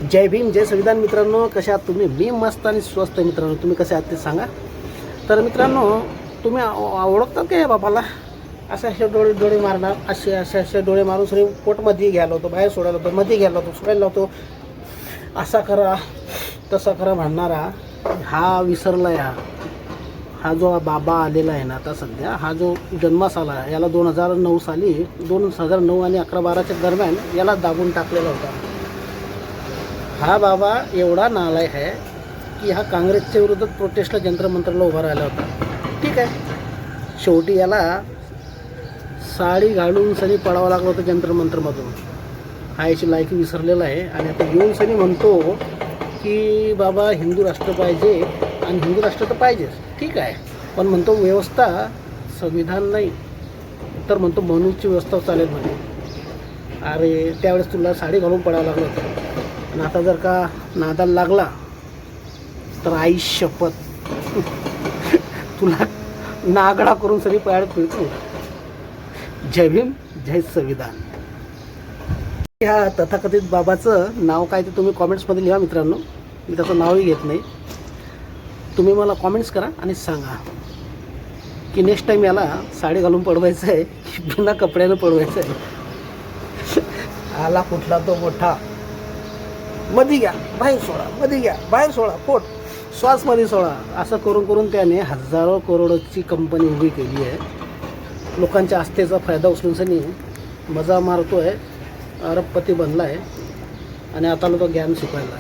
जय भीम जय संविधान मित्रांनो, कशा आहात तुम्ही? मी मस्त आणि स्वस्त मित्रांनो. तुम्ही कसे आहात ते सांगा. तर मित्रांनो, तुम्ही ओळखतात का या बाबाला? असे डोळे मारणार, असे डोळे मारून सगळे पोटमध्ये घ्यायला होतो, बाहेर सोडायला होतो, मध्ये घ्यायला होतो, सोडायला होतो, असा करा तसा करा म्हणणारा हा विसरला. हा जो बाबा आलेला आहे ना आता सध्या, हा जो जन्मास आला, याला 2009 साली 2009 आणि 11-12च्या दरम्यान याला दाबून टाकलेला होता. हा बाबा एवढा नालायक आहे की हा काँग्रेसच्या विरोधात प्रोटेस्टला जंत्रमंत्रला उभा राहिला होता. ठीक आहे, शेवटी याला साडी घालून सनी पडावं लागलं होतं जंत्रमंत्रमधून. हा याची लायकी विसरलेला आहे आणि आता येऊन सनी म्हणतो की बाबा हिंदू राष्ट्र पाहिजे आणि हिंदू राष्ट्र तर पाहिजेच. ठीक आहे, पण म्हणतो व्यवस्था संविधान नाही तर म्हणतो मनुष्य व्यवस्था चालेल म्हणे. अरे त्यावेळेस तुला साडी घालून पडावं लागलं होतं आणि आता जर का नादाला लागला तर आई शपथ तुला नागडा करून सगळी पायात फिरतो. जय भीम जय संविधान. ह्या तथाकथित बाबाचं नाव काय ते तुम्ही कॉमेंट्समध्ये लिहा मित्रांनो. मी त्याचं नावही घेत नाही. तुम्ही मला कॉमेंट्स करा आणि सांगा की नेक्स्ट टाईम याला साडी घालून पडवायचं आहे की बिना कपड्यानं पडवायचं आहे. आला कुठला तो मोठा, मध्ये घ्या बाहेर सोडा, मध्ये घ्या बाहेर सोडा, पोट श्वासमध्ये सोडा, असं करून करून त्याने हजारो करोडची कंपनी उभी केली आहे. लोकांच्या आस्थेचा फायदा उचलून सनी मजा मारतो आहे, अरबपती बनला आहे आणि आता तो ज्ञान शिकवायला.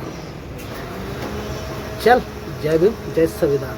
चल, जय भीम जय संविधान.